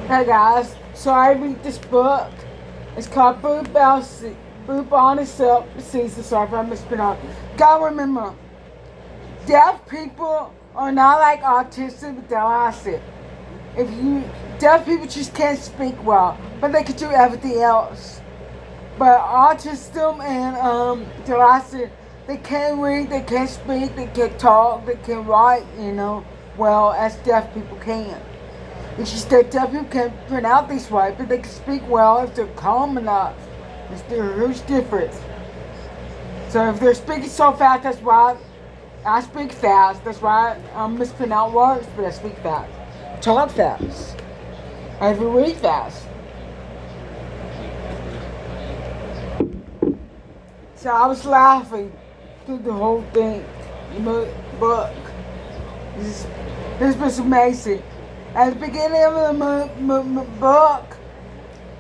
Hey guys, so I read this book. It's called Bubonic Season. Sorry if I mispronounced. Gotta remember, deaf people are not like autistic with dyslexia. If you deaf people just can't speak well, but they can do everything else. But autism and dyslexia, they can't read, they can't speak, they can't talk, they can't write, well as deaf people can. It's just that deaf people can't pronounce these right, but they can speak well if they're calm enough. It's the huge difference. So if they're speaking so fast, that's why I speak fast. That's why I mispronounce words, but I speak fast. Talk fast. I even read fast. So I was laughing through the whole thing. The book. This was amazing. At the beginning of the book,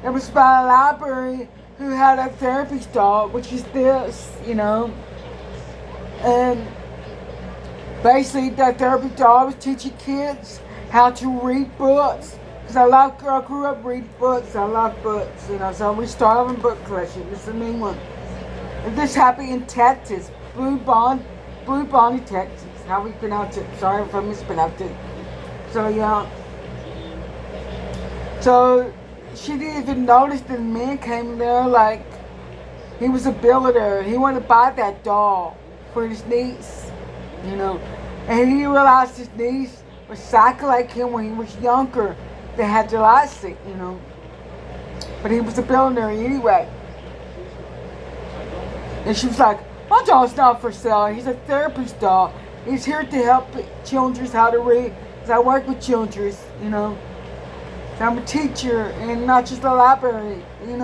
it was about a library who had a therapy dog, which is this, And basically, that therapy dog was teaching kids how to read books. Because I grew up reading books. I love books, So we started a book collection. This is a new one. And this happened in Texas, Blue Bonnie, Texas. How we pronounce it? Sorry if I mispronounced it. So yeah. So she didn't even notice that the man came there like he was a builder. He wanted to buy that doll for his niece, And he realized his niece was psycho like him when he was younger. They had dyslexia, But he was a billionaire anyway. And she was like, my doll's not for sale. He's a therapist doll. He's here to help children how to read. Because I work with children, So I'm a teacher and not just a library, And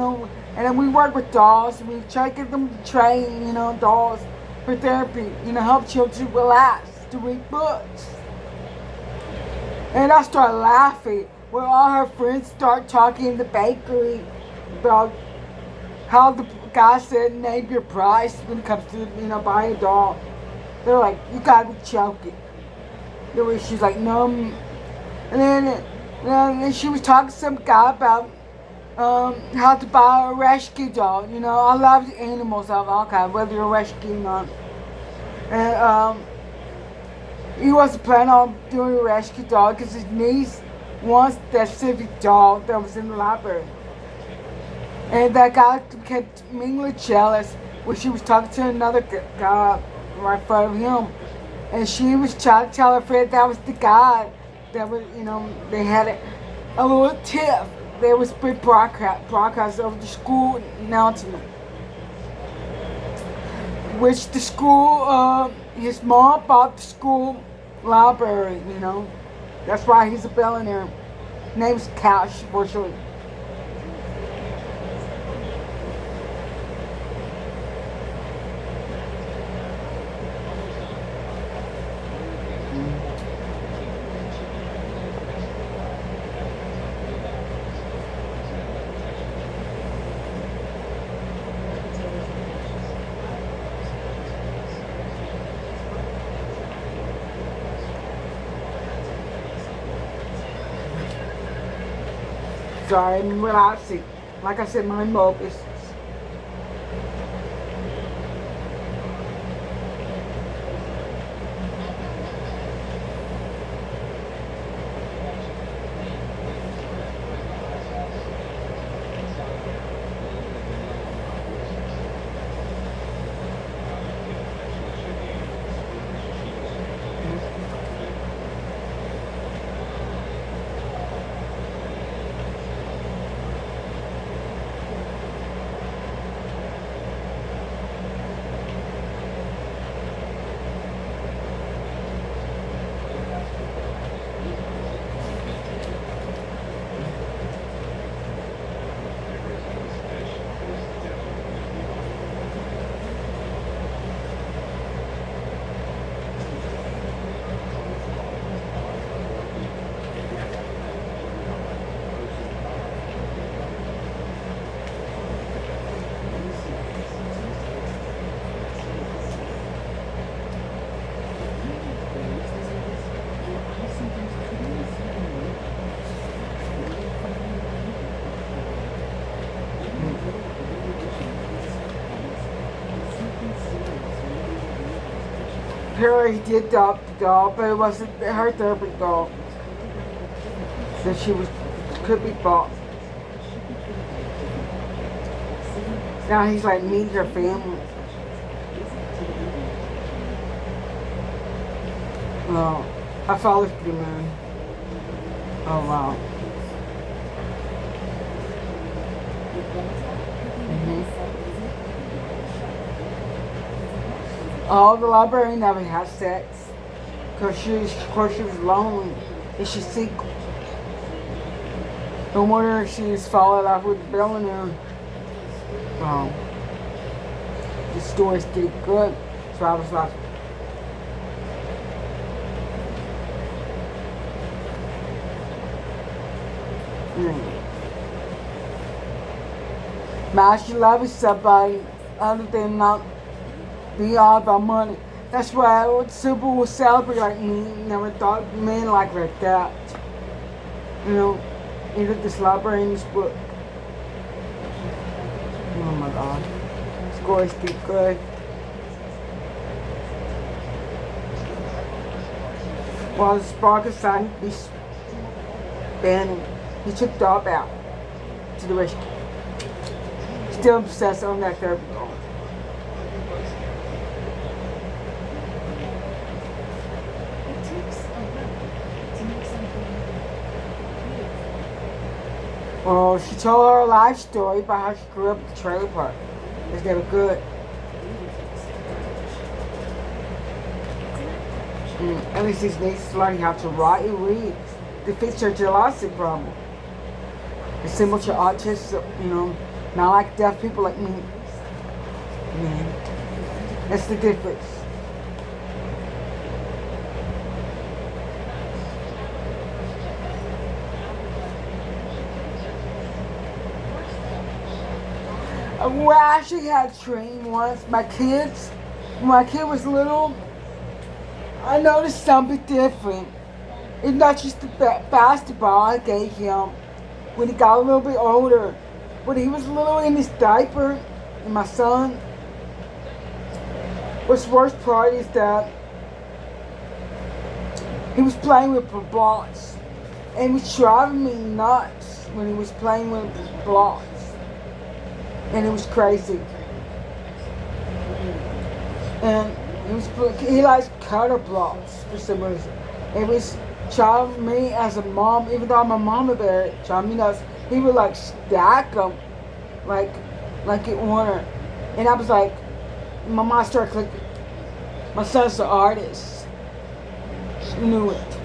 then we work with dolls. And we try to get them to train, dolls for therapy, help children relax to read books. And I started laughing when all her friends start talking in the bakery about how the guy said name your price when it comes to, buying a doll. They're like, you gotta be joking. She's like, no. And then she was talking to some guy about how to buy a rescue doll. I love animals of all kinds, whether you're rescuing or not. And he wasn't planning on doing a rescue doll because his niece wants that specific doll that was in the library. And that guy kept mingling jealous when she was talking to another guy right in front of him. And she was trying to tell her friend that was the guy that was, they had a little tiff. There was big broadcast over the school announcement. Which the school, his mom bought the school library, That's why he's a billionaire. Name's Cash, for sure. Sorry, I'm relaxing. Like I said, my mom is. apparently he did adopt the dog, but it wasn't her therapy dog. That she was could be bought. Now he's like meeting her family. Oh, I followed the moon. Oh wow. Oh, the librarian never had sex because she was lonely and she's single. No wonder she's falling off with the billionaire. Oh, the story's getting good, so I was like, Imagine loving somebody other than not be all about money. That's why Super will celebrate like me. Never thought men like that. You know, either this library in this book. Oh my god. Scores keep good. While the spark is signing this banning, he took Dob out to the rescue. Still obsessed on that therapy dog. Well, she told her life story about how she grew up at the trailer park. It's never good. At least these nieces learning how to write and read to fix her jealousy problem. It's similar to autism, you know, not like deaf people like me. That's the difference. Well, I actually had a dream once. When my kid was little, I noticed something different. It's not just the basketball I gave him when he got a little bit older. When he was little in his diaper, and my son, what's the worst part is that he was playing with blocks. And it was driving me nuts when he was playing with blocks. And it was crazy. And he likes cutter blocks for some reason. It was driving me as a mom, even though I'm a mama bear, driving me nuts. He would like stack them like in order. And I was like, my mom started clicking. My son's an artist. She knew it.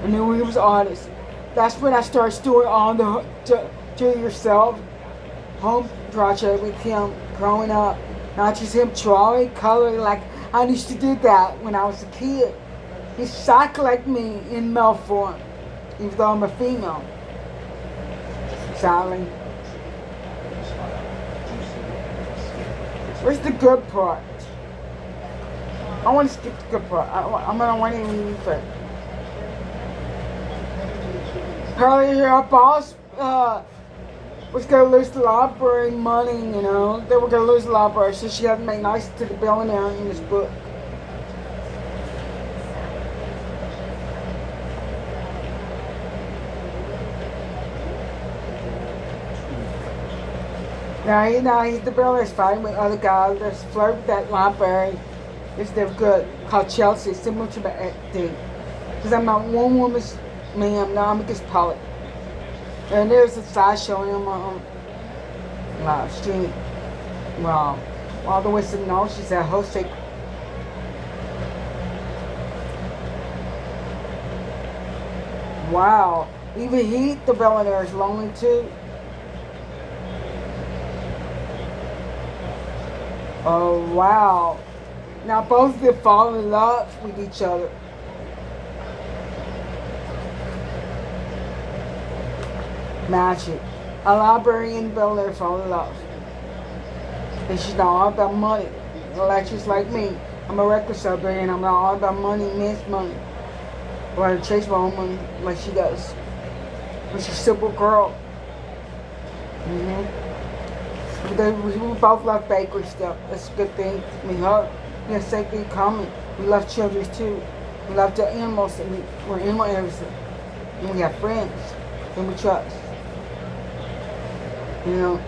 I knew he was an artist. That's when I started doing on the do-it-yourself home project with him growing up. Not just him drawing, coloring, like I used to do that when I was a kid. He's psycho like me in male form, even though I'm a female. Sadly. Where's the good part? I want to skip the good part. I'm gonna want to leave it. Apparently, our boss was gonna lose the library money. You know, they were gonna lose the library, so she had to make nice to the billionaire in this book. Now he's the billionaire's fighting with other guys. There's flirt with that library. It's they're good. Called Chelsea, similar to my thing. Because I'm not one woman's man. No, I'm against Polly. And there's a side showing him on live stream. Well, all the way to know she's at Jose. Wow. Even he, the billionaire, is lonely too. Oh, wow. Now both of them fall in love with each other. Magic. A librarian and billionaire fall in love. And she's not all about money. Like she's like me. I'm a reckless librarian. I'm not all about money, men's money. Or I chase my own money like she does. But she's a simple girl. We both love bakery stuff. That's a good thing. I mean, her, same thing common. We love children too. We love the animals, and we're animal lovers. And we have friends, and we trust. You know,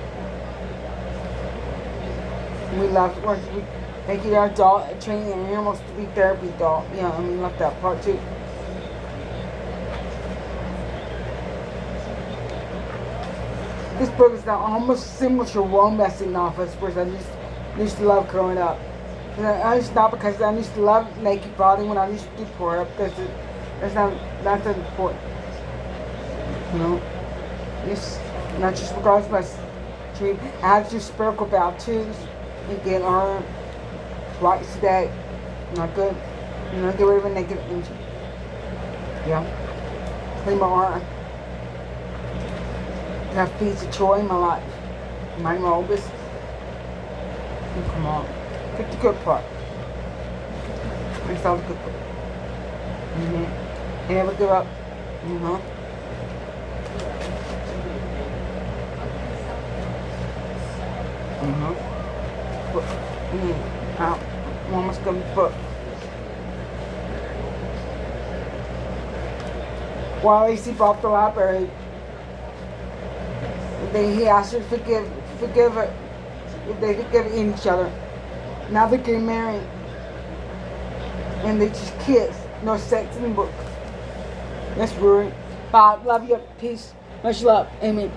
we love we making our dog, training our animals to be therapy dog. You know, and we love that part too. This book is now almost similar to romancing novels, which I used to love growing up. And I used not because I used to love naked body when I used to do pour up. That's not that important. You know, it's not just regards my dream. I had to do spherical bow twos and get arm right today. Not good. You know, get rid of a naked energy. Yeah. Clean my arm. And have peace of joy in my life. Mind my own business. And come on. Pick the good part. That's all the good part. And never give up. You know? I'm almost done with the book. While Lacey brought the library, he asked her to forgive her, if they forgive each other. Now they're getting married, and they just kiss. No sex in the book. That's rude. Bye. Love you. Peace. Much love. Amen.